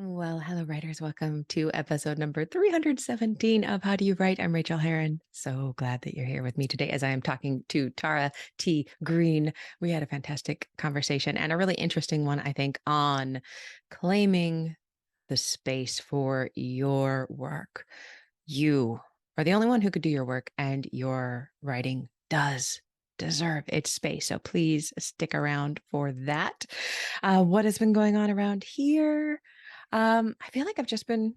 Well, hello, writers. Welcome to episode number 317 of How Do You Write? I'm Rachael Herron. So glad that you're here with me today as I am talking to Tara T. Green. We had a fantastic conversation and a really interesting one, I think, on claiming the space for your work. You are the only one who could do your work, and your writing does deserve its space. So please stick around for that. What has been going on around here? I feel like I've just been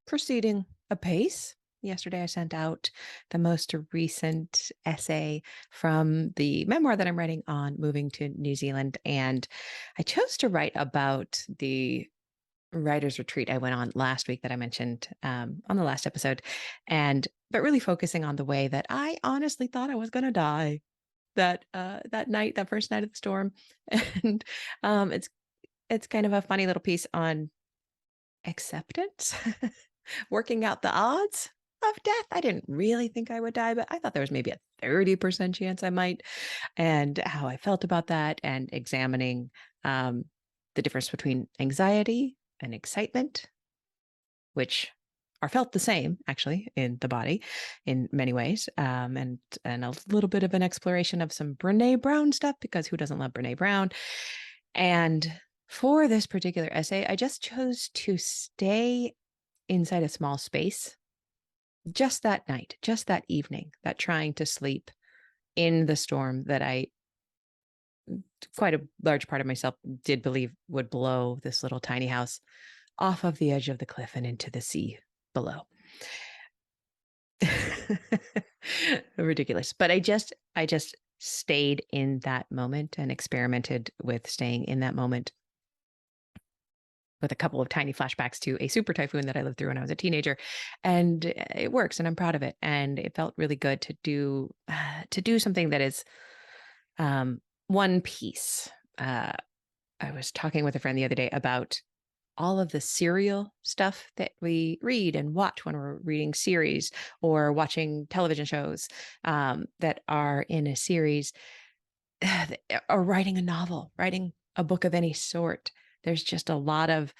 proceeding apace. Yesterday, I sent out the most recent essay from the memoir that I'm writing on moving to New Zealand. And I chose to write about the writer's retreat I went on last week that I mentioned on the last episode. But really focusing on the way that I honestly thought I was going to die that night, that first night of the storm. And it's kind of a funny little piece on acceptance, working out the odds of death. I didn't really think I would die, but I thought there was maybe a 30% chance I might, and how I felt about that, and examining the difference between anxiety and excitement, which are felt the same actually in the body in many ways, and a little bit of an exploration of some Brene Brown stuff, because who doesn't love Brene Brown? And for this particular essay, I just chose to stay inside a small space just that night, just that evening, that trying to sleep in the storm that I, quite a large part of myself, did believe would blow this little tiny house off of the edge of the cliff and into the sea below. Ridiculous. But I just stayed in that moment and experimented with staying in that moment, with a couple of tiny flashbacks to a super typhoon that I lived through when I was a teenager. And it works, and I'm proud of it. And it felt really good to do something that is one piece. I was talking with a friend the other day about all of the serial stuff that we read and watch when we're reading series or watching television shows that are in a series, or writing a novel, writing a book of any sort. There's just a lot of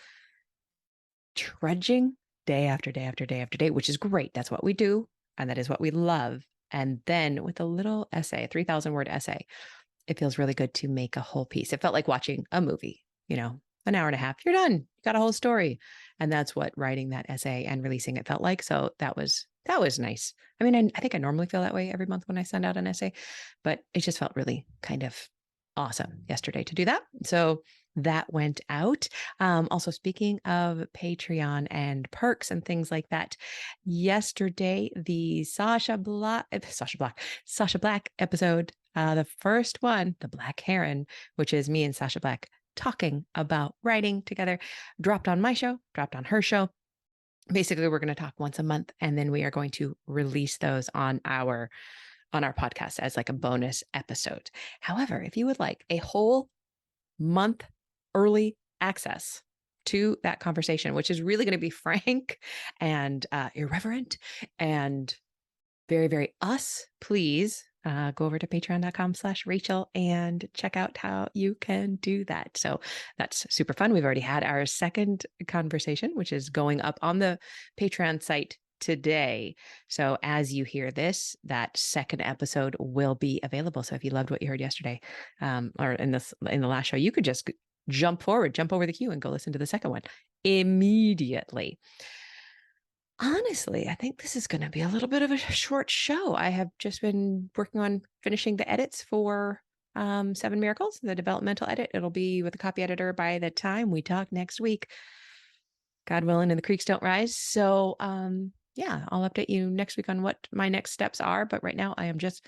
trudging day after day after day after day, which is great. That's what we do, and that is what we love. And then with a little essay, a 3,000-word essay, it feels really good to make a whole piece. It felt like watching a movie, an hour and a half, you're done. You got a whole story. And that's what writing that essay and releasing it felt like. So that was nice. I mean, I think I normally feel that way every month when I send out an essay, but it just felt really kind of awesome yesterday to do that. So that went out. Also, speaking of Patreon and perks and things like that, yesterday, the Sasha Black episode, the first one, the Black Heron, which is me and Sasha Black talking about writing together, dropped on my show, dropped on her show. Basically, we're going to talk once a month, and then we are going to release those on our podcast as like a bonus episode. However, if you would like a whole month early access to that conversation, which is really going to be frank and irreverent and very, very us, please go over to patreon.com/Rachel and check out how you can do that. So that's super fun. We've already had our second conversation, which is going up on the Patreon site today. So as you hear this, that second episode will be available. So if you loved what you heard yesterday, or in the last show, you could just jump over the queue and go listen to the second one immediately. Honestly, I think this is going to be a little bit of a short show. I have just been working on finishing the edits for 7 Miracles, the developmental edit. It'll be with the copy editor by the time we talk next week, God willing, and the creeks don't rise. So yeah, I'll update you next week on what my next steps are. But right now I am just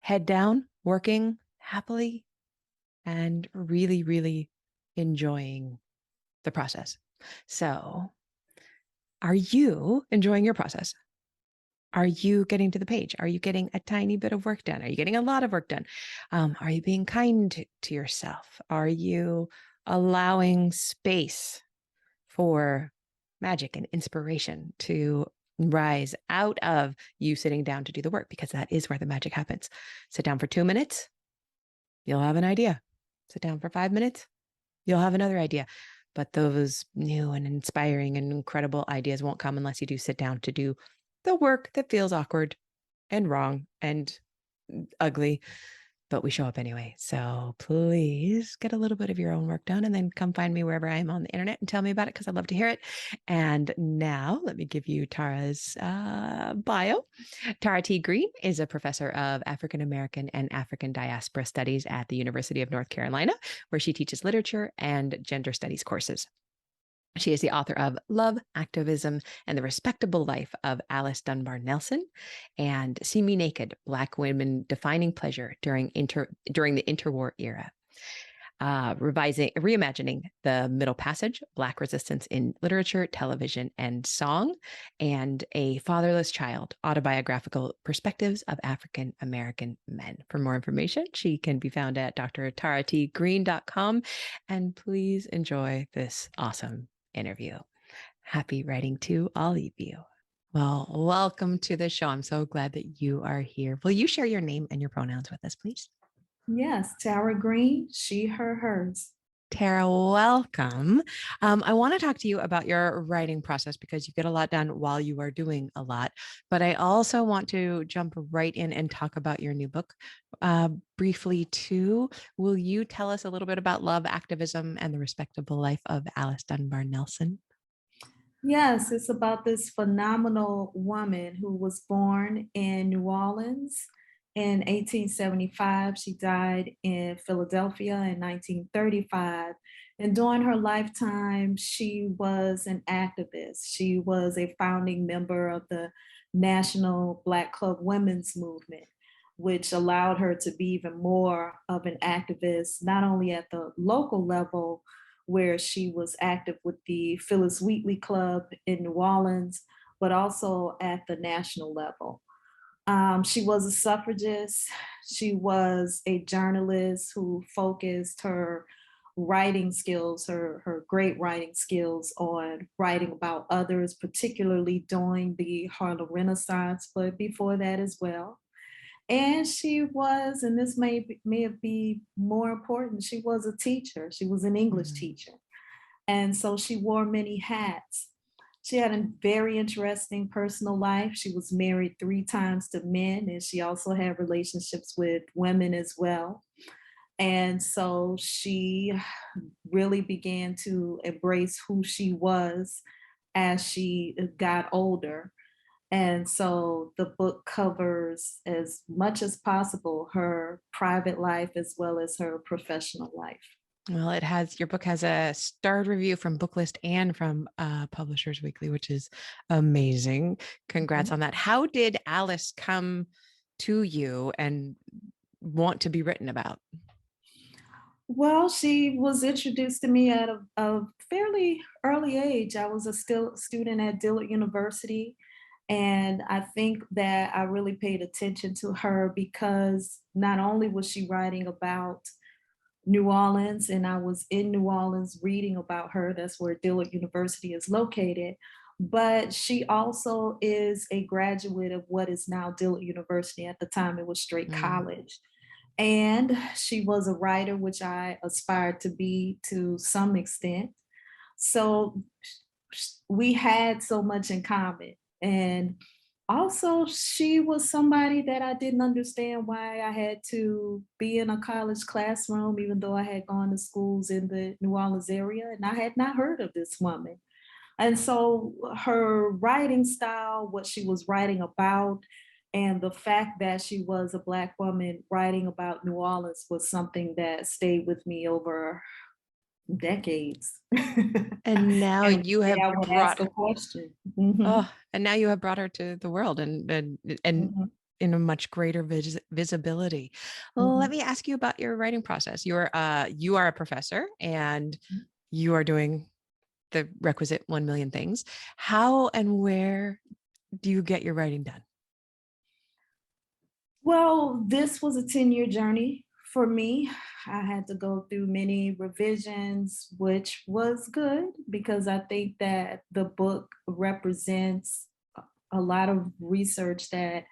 head down, working happily and really, really enjoying the process. So are you enjoying your process? Are you getting to the page? Are you getting a tiny bit of work done? Are you getting a lot of work done? Are you being kind to yourself? Are you allowing space for magic and inspiration to rise out of you sitting down to do the work? Because that is where the magic happens. Sit down for 2 minutes, you'll have an idea. Sit down for 5 minutes, you'll have another idea. but those new and inspiring and incredible ideas won't come unless you do sit down to do the work that feels awkward and wrong and ugly, but we show up anyway. So please get a little bit of your own work done and then come find me wherever I am on the internet and tell me about it, because I'd love to hear it. And now let me give you Tara's bio. Tara T. Green is a professor of African American and African Diaspora Studies at the University of North Carolina, where she teaches literature and gender studies courses. She is the author of Love, Activism, and the Respectable Life of Alice Dunbar-Nelson and See Me Naked, Black Women Defining Pleasure during the Interwar Era. Reimagining the Middle Passage, Black Resistance in Literature, Television, and Song, and A Fatherless Child, Autobiographical Perspectives of African American Men. For more information, she can be found at drtaratgreen.com. And please enjoy this awesome interview. Happy writing to all of you. Well, welcome to the show. I'm so glad that you are here. Will you share your name and your pronouns with us, please? Yes, Tara Green, she, her, hers. Tara, welcome. I want to talk to you about your writing process because you get a lot done while you are doing a lot. But I also want to jump right in and talk about your new book briefly too. Will you tell us a little bit about love, activism, and the respectable life of Alice Dunbar-Nelson? Yes, it's about this phenomenal woman who was born in New Orleans in 1875. She died in Philadelphia in 1935. And during her lifetime, she was an activist. She was a founding member of the National Black Club Women's Movement, which allowed her to be even more of an activist, not only at the local level, where she was active with the Phyllis Wheatley Club in New Orleans, but also at the national level. She was a suffragist. She was a journalist who focused her writing skills, her great writing skills, on writing about others, particularly during the Harlem Renaissance, but before that as well. And she was, and this may be more important, she was a teacher. She was an English teacher. And so she wore many hats. She had a very interesting personal life. She was married 3 times to men, and she also had relationships with women as well. And so she really began to embrace who she was as she got older. And so the book covers as much as possible her private life as well as her professional life. Well, your book has a starred review from Booklist and from Publishers Weekly, which is amazing. Congrats on that. How did Alice come to you and want to be written about? Well, she was introduced to me at a fairly early age. I was a student at Dillard University. And I think that I really paid attention to her because not only was she writing about New Orleans, and I was in New Orleans reading about her, that's where Dillard University is located, but she also is a graduate of what is now Dillard University. At the time, it was Straight College. And she was a writer, which I aspired to be to some extent. So we had so much in common. And also, she was somebody that I didn't understand why I had to be in a college classroom, even though I had gone to schools in the New Orleans area, and I had not heard of this woman. And so her writing style, what she was writing about, and the fact that she was a Black woman writing about New Orleans was something that stayed with me over decades. And now And you have I would brought ask a question. Mhm, oh, and now you have brought her to the world and mhm, in a much greater visibility. Let mhm. me ask you about your writing process. You are a professor and you are doing the requisite 1 million things. How and where do you get your writing done? Well, this was a 10-year journey for me. I had to go through many revisions, which was good because I think that the book represents a lot of research that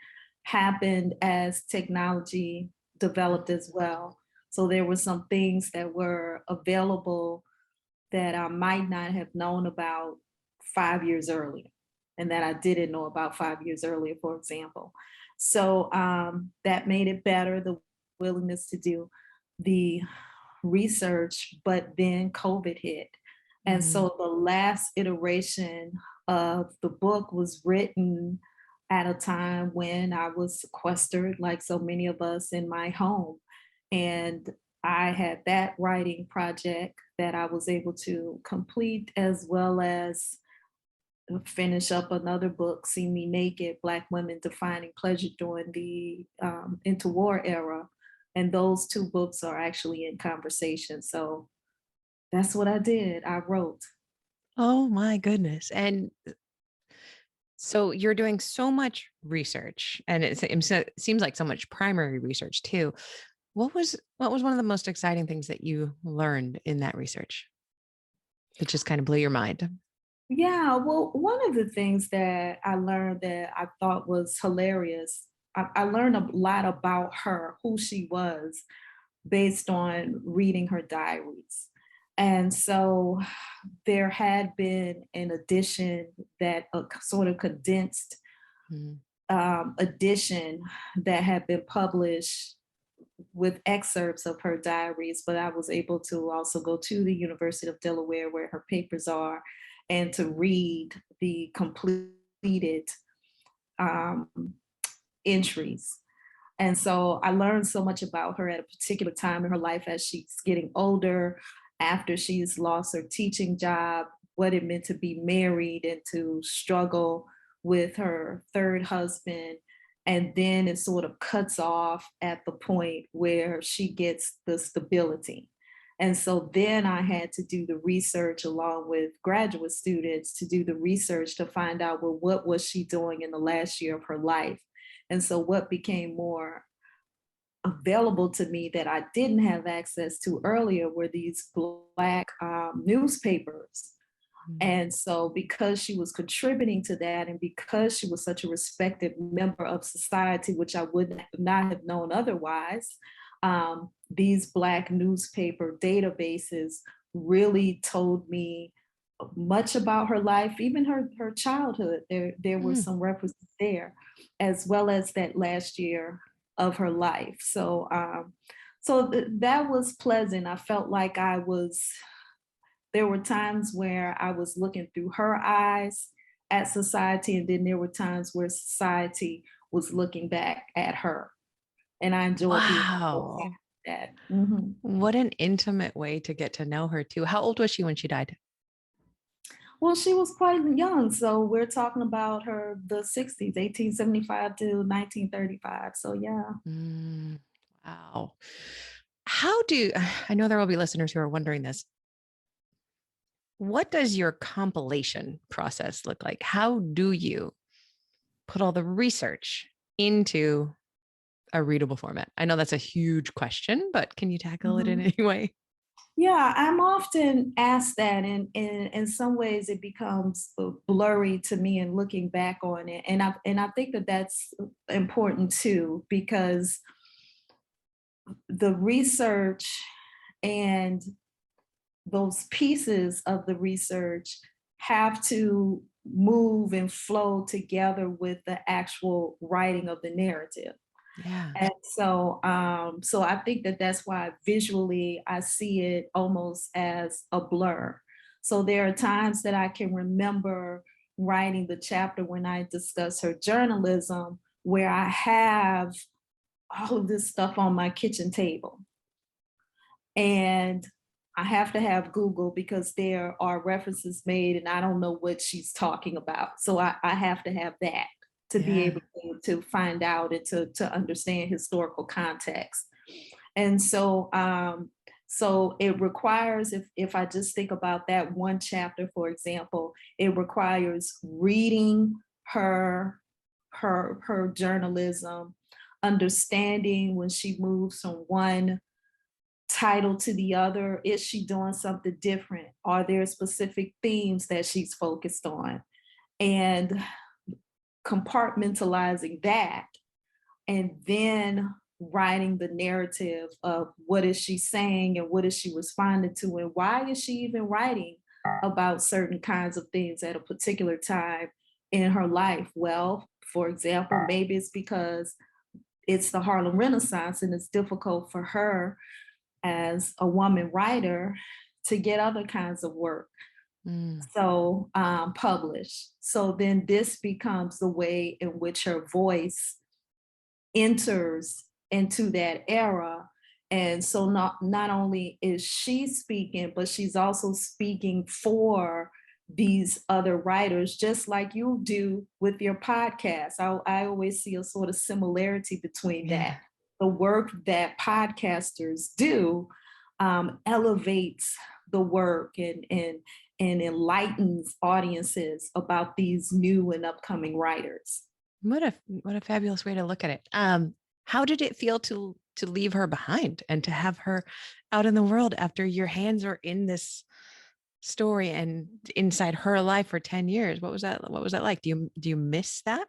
happened as technology developed as well. So there were some things that were available that I might not have known about 5 years earlier, and that I didn't know about 5 years earlier, for example. So that made it better, the willingness to do the research, but then COVID hit. And Mhm. so the last iteration of the book was written at a time when I was sequestered, like so many of us, in my home. And I had that writing project that I was able to complete, as well as finish up another book, See Me Naked, Black Women Defining Pleasure During the Interwar Era. And those two books are actually in conversation. So that's what I did. I wrote. Oh my goodness. And so you're doing so much research, and it seems like so much primary research too. What was one of the most exciting things that you learned in that research that just kind of blew your mind? Yeah, well, one of the things that I learned that I thought was hilarious, I learned a lot about her, who she was, based on reading her diaries. And so there had been an edition that a sort of condensed Mm. edition that had been published with excerpts of her diaries, but I was able to also go to the University of Delaware where her papers are and to read the completed um, entries. And so I learned so much about her at a particular time in her life as she's getting older, after she's lost her teaching job, what it meant to be married and to struggle with her third husband. And then it sort of cuts off at the point where she gets the stability. And so then I had to do the research along with graduate students to do the research to find out, well, what was she doing in the last year of her life? And so what became more available to me that I didn't have access to earlier were these Black newspapers. Mm. And so, because she was contributing to that, and because she was such a respected member of society, which I would not have known otherwise, these Black newspaper databases really told me much about her life, even her childhood. There were Mm. some references there, as well as that last year of her life. So that was pleasant. I felt like I was. There were times where I was looking through her eyes at society, and then there were times where society was looking back at her, and I enjoyed being Wow. that. Mhm. What an intimate way to get to know her too. How old was she when she died? Well, she was quite young, so we're talking about her the 60s, 1875 to 1935. So yeah. Mm, wow. I know there will be listeners who are wondering this. What does your compilation process look like? How do you put all the research into a readable format? I know that's a huge question, but can you tackle it in Mhm. any way? Yeah, I'm often asked that, and in some ways it becomes blurry to me in looking back on it, and I think that that's important too, because the research and those pieces of the research have to move and flow together with the actual writing of the narrative. Yeah. And so, so I think that that's why visually I see it almost as a blur. So there are times that I can remember writing the chapter when I discuss her journalism, where I have all of this stuff on my kitchen table. And I have to have Google because there are references made and I don't know what she's talking about. So I have to have that to be Yeah. able to find out and to understand historical context. And so so it requires, if I just think about that one chapter, for example, it requires reading her her journalism, understanding when she moves from one title to the other. Is she doing something different? Are there specific themes that she's focused on? And compartmentalizing that, and then writing the narrative of what is she saying and what is she responding to, and why is she even writing about certain kinds of things at a particular time in her life. Well, for example, maybe it's because it's the Harlem Renaissance and it's difficult for her as a woman writer to get other kinds of work Mm. so published. So then this becomes the way in which her voice enters into that era. And so not only is she speaking, but she's also speaking for these other writers, just like you do with your podcast. I always see a sort of similarity between that. Yeah. The work that podcasters do elevates the work and enlightens audiences about these new and upcoming writers. What a fabulous way to look at it. How did it feel to leave her behind and to have her out in the world after your hands are in this story and inside her life for 10 years? What was that like? Do you miss that?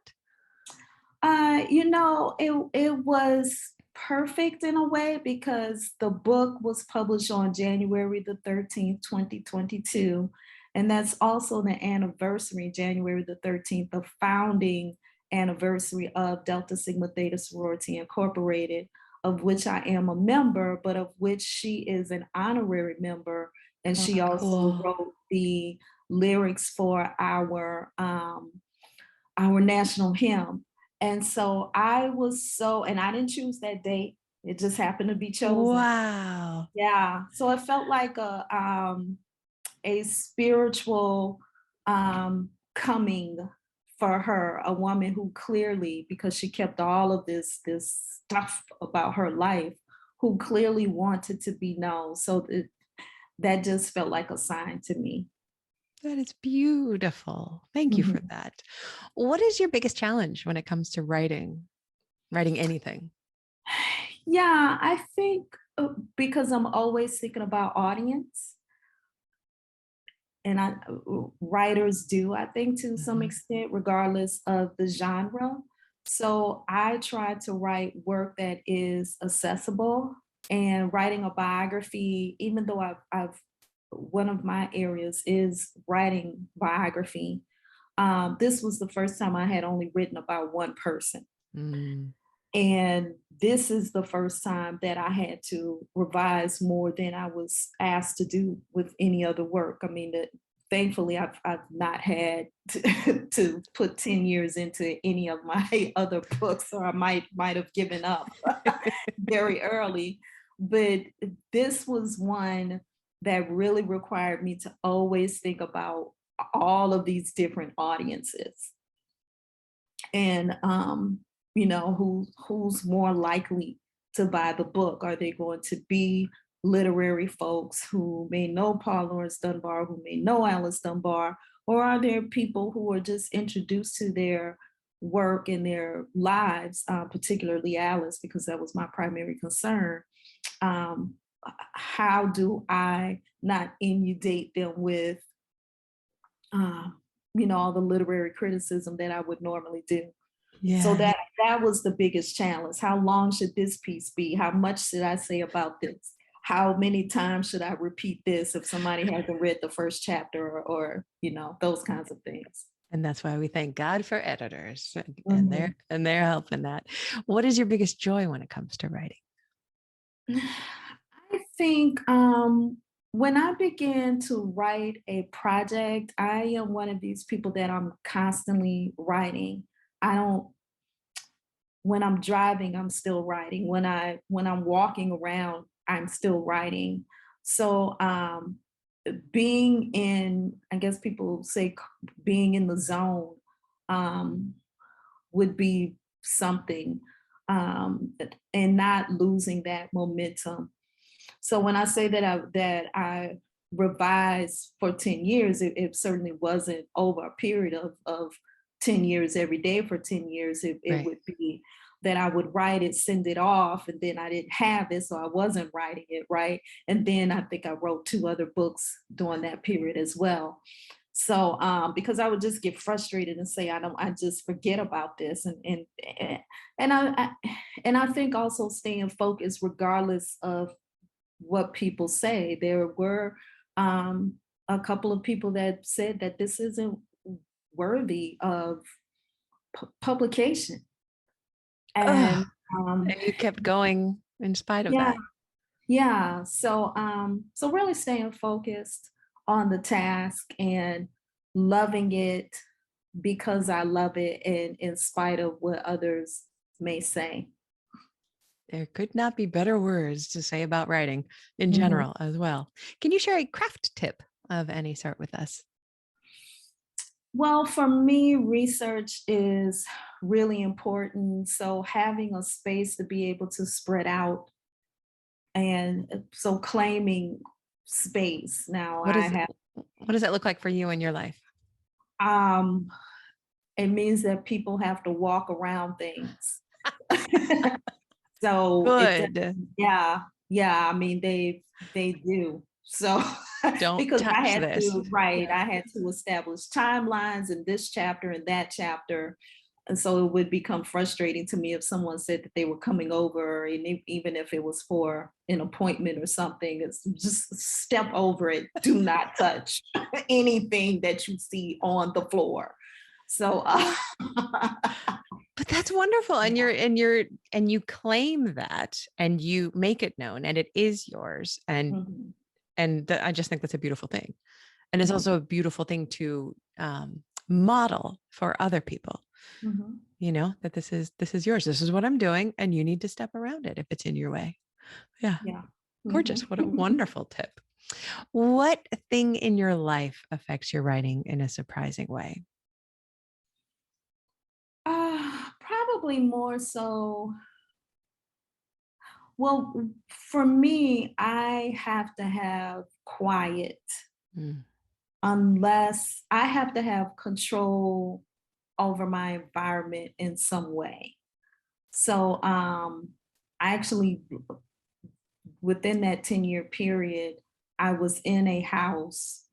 It was perfect in a way because the book was published on January the 13th, 2022. And that's also the anniversary, January the 13th, the founding anniversary of Delta Sigma Theta Sorority Incorporated, of which I am a member, but of which she is an honorary member. And Oh, she also cool. wrote the lyrics for our national hymn. And so and I didn't choose that date. It just happened to be chosen. Wow. Yeah. So it felt like a spiritual coming for her, a woman who clearly, because she kept all of this stuff about her life, who clearly wanted to be known. So that just felt like a sign to me. That is beautiful. Thank you for Mhm. that. What is your biggest challenge when it comes to writing anything? Yeah, I think because I'm always thinking about audience, and writers do, I think, to some Mhm. extent, regardless of the genre. So I try to write work that is accessible, and writing a biography, even though I've one of my areas is writing biography. This was the first time I had only written about one person. Mm. And this is the first time that I had to revise more than I was asked to do with any other work. I mean, thankfully, I've not had to put 10 years into any of my other books, or I might have given up very early. But this was one that really required me to always think about all of these different audiences and who's more likely to buy the book. Are they going to be literary folks who may know Paul Laurence Dunbar, who may know Alice Dunbar, or are there people who are just introduced to their work and their lives, particularly Alice, because that was my primary concern. um, how do I not inundate them with uh, all the literary criticism that I would normally do? So Yeah. that was the biggest challenge. How long should this piece be? How much should I say about this? How many times should I repeat this if somebody hasn't read the first chapter, or those kinds of things. And that's why we thank God for editors and Mhm. they're helping that. What is your biggest joy when it comes to writing? I think when I begin to write a project, I am one of these people that I'm constantly writing. I don't When I'm driving, I'm still writing. When I'm walking around, I'm still writing. So being in, I guess people say being in the zone um, would be something, and not losing that momentum. So when I say that I revised for 10 years, it certainly wasn't over a period of 10 years every day for 10 years. It Right. would be that I would write it, send it off, and then I didn't have it, so I wasn't writing it, right? And then I think I wrote two other books during that period as well. So because I would just get frustrated and say, I just forget about this. And and I think also staying focused regardless of what people say. There were um a couple of people that said that this isn't worthy of publication. Ugh, And um and you kept going in spite of yeah, that. yeah. So so really staying focused on the task and loving it because I love it, and in spite of what others may say. There could not be better words to say about writing in Mhm. general as well. Can you share a craft tip of any sort with us? Well, for me, research is really important. So having a space to be able to spread out, and so claiming space. Now What I is have what does that look like for you in your life? um it means that people have to walk around things. So it does, Good. yeah, yeah, I mean, they do. So Don't because I touch had this. to write, Yeah. I had to establish timelines in this chapter and that chapter. And so it would become frustrating to me if someone said that they were coming over, and even if it was for an appointment or something, it's just step over it. Do not touch anything that you see on the floor. So But that's wonderful. And yeah. and you claim that and you make it known and it is yours. Mhm. I just think that's a beautiful thing. And it's Mhm. also a beautiful thing to model for other people, Mhm. that this is yours. This is what I'm doing. And you need to step around it if it's in your way. Yeah. Yeah. Gorgeous. Mhm. What a wonderful tip. What thing in your life affects your writing in a surprising way? Probably more so. Well, for me, I have to have quiet, Mm. unless I have to have control over my environment in some way. So, I actually, within that 10-year period, I was in a house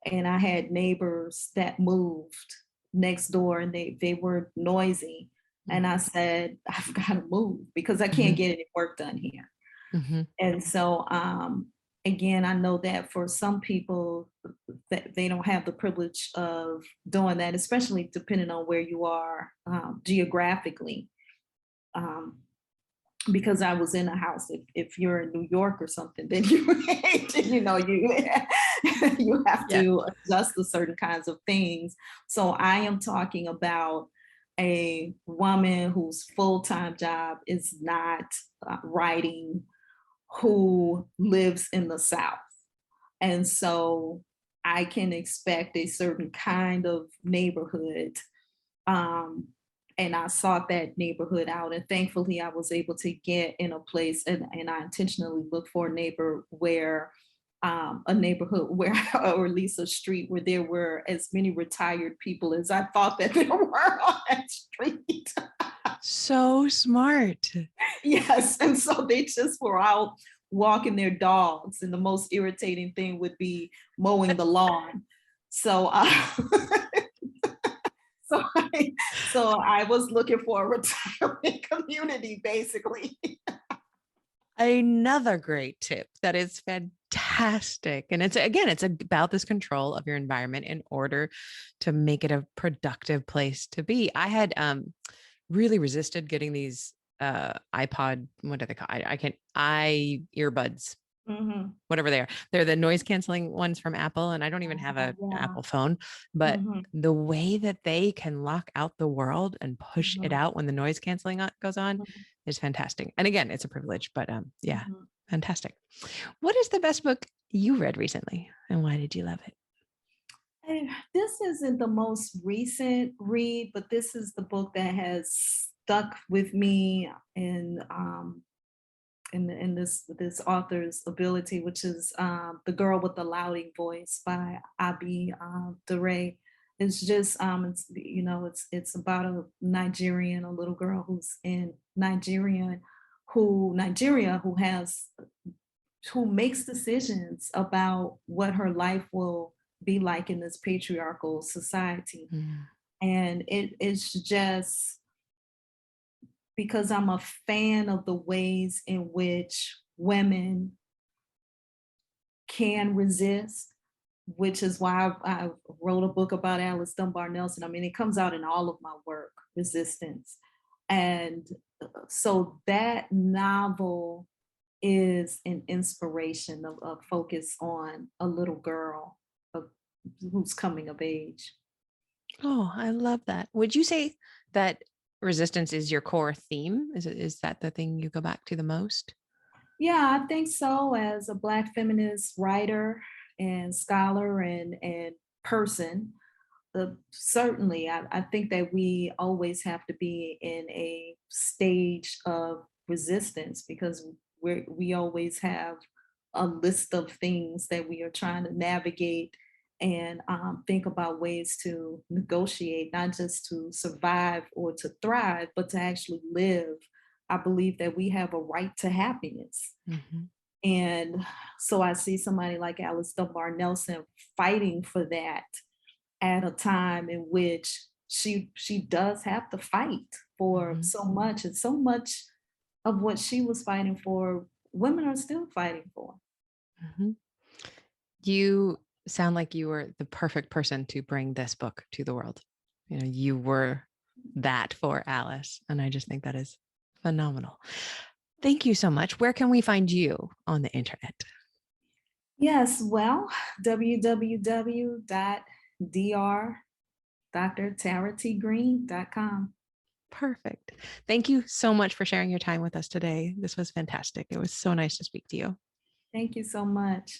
and I had neighbors that moved next door, and they were noisy. And I said, I've got to move because I can't Mhm. get any work done here. Mhm. And so again, I know that for some people that they don't have the privilege of doing that, especially depending on where you are geographically. Um, because I was in a house. If you're in New York or something, then you know you have Yeah. to adjust to certain kinds of things. So I am talking about a woman whose full-time job is not writing, who lives in the South, and so I can expect a certain kind of neighborhood. Um, and I sought that neighborhood out. And thankfully, I was able to get in a place, and I intentionally looked for a neighborhood where, or at least a street where there were as many retired people as I thought that there were on that street. So smart. Yes. And so they just were out walking their dogs. And the most irritating thing would be mowing the lawn. So So so I was looking for a retirement community, basically. Another great tip that is fantastic. And it's about this control of your environment in order to make it a productive place to be. I had really resisted getting these iPod, what do they call? I can't I earbuds, Mhm. whatever they are. They're the noise canceling ones from Apple, and I don't even have a Yeah. Apple phone, but Mhm. the way that they can lock out the world and push it Mhm. out when the noise canceling goes on Mhm. is fantastic. And again, it's a privilege, but yeah, Mhm. fantastic. What is the best book you read recently, and why did you love it? And this isn't the most recent read, but this is the book that has stuck with me in this author's ability, which is "The Girl with the Loudy Voice" by Abi DeRay. It's just it's about a Nigerian, a little girl who's in Nigeria, who makes decisions about what her life will be like in this patriarchal society. Mm. And it's just because I'm a fan of the ways in which women can resist, which is why I wrote a book about Alice Dunbar-Nelson. I mean, it comes out in all of my work, Resistance. And so that novel is an inspiration of a focus on a little girl of, who's coming of age. Oh, I love that. Would you say that resistance is your core theme? Is that the thing you go back to the most? Yeah, I think so. As a Black feminist writer and scholar and person, certainly, I think that we always have to be in a stage of resistance because we always have a list of things that we are trying to navigate and think about ways to negotiate, not just to survive or to thrive, but to actually live. I believe that we have a right to happiness. Hmm. And so I see somebody like Alice Dunbar Nelson fighting for that at a time in which she does have to fight for Hmm. so much, and so much of what she was fighting for, women are still fighting for. Hmm. You sound like you were the perfect person to bring this book to the world. You were that for Alice. And I just think that is phenomenal. Thank you so much. Where can we find you on the internet? Yes, well, www.drtaraTgreen.com. Perfect. Thank you so much for sharing your time with us today. This was fantastic. It was so nice to speak to you. Thank you so much.